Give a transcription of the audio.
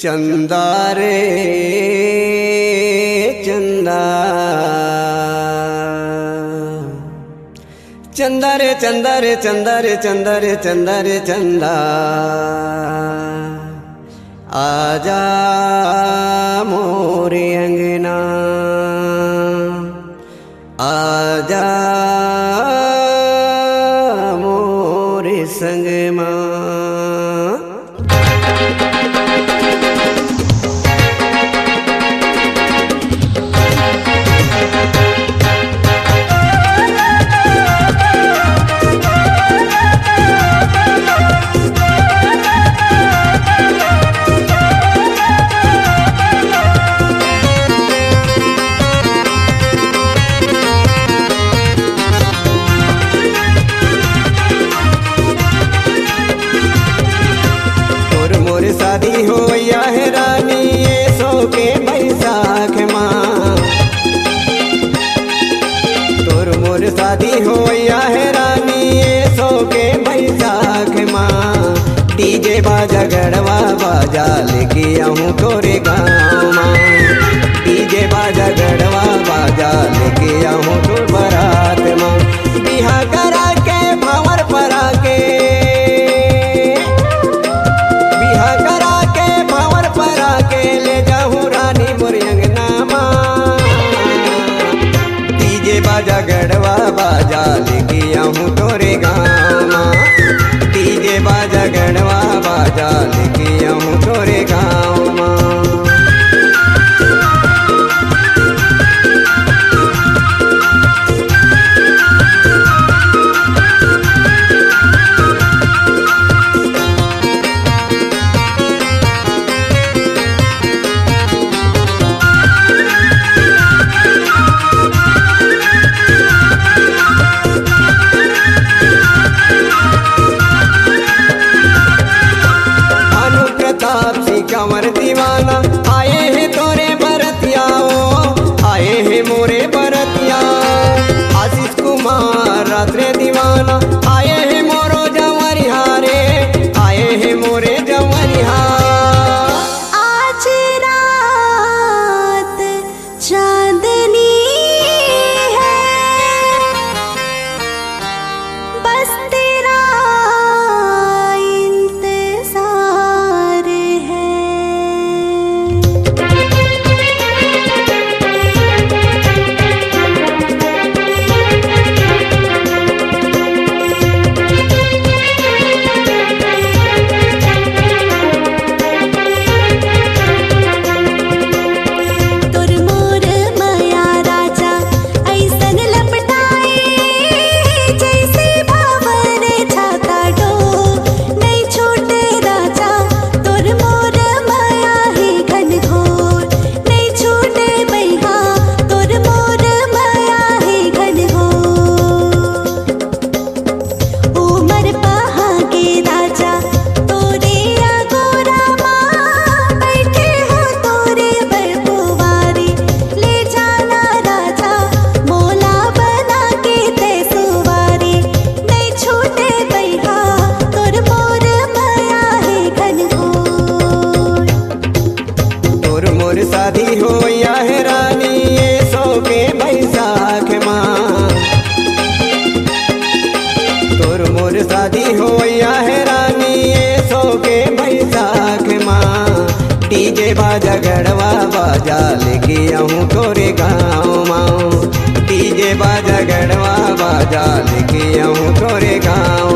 चंदा रे चंदा, चंदा रे चंदा रे चंदा रे चंदा रे चंदा रे चंदा, आजा मोरे अंगना, आजा मोरे संग मां। शादी हो या है रानी ये सो के बैसाख माँ, तोर मोर शादी हो या है रानी ये सो के बैसाख माँ। डीजे बाजा गढ़वा बाजा लेके आऊँ तोरे गाँव माँ, डीजे बाजा गढ़वा बाजा लेके आऊँ तोर बारात माँ। बिहा करा के भंवर परा के, ले जाऊँ रानी मोर अंगना माँ। डीजे बाजा गढ़वा बाजा लेके आऊँ तोरे गाँव माँ, डीजे बाजा गढ़वा बाजा लेके आऊँ तोरे गाँव माँ। कंवर दीवाना आए हैं तोरे बरतिया, आए हैं मोरे बरतिया। आशीष कुमार रात्रे दीवाना आए हैं मोरो जंवरिया रे, आए हैं मोरे जंवरिया। आज रात चांदनी है, बस तेरा शादी हो या है रानी ये सो के बैसाख माँ, तोर मोर शादी हो या है रानी ये सो के बैसाख माँ। डीजे बाजा गढ़वा बाजा लेके आऊँ तोरे गाँव माँ, डीजे बाजा गढ़वा बाजा लेके आऊँ तोरे गाँव।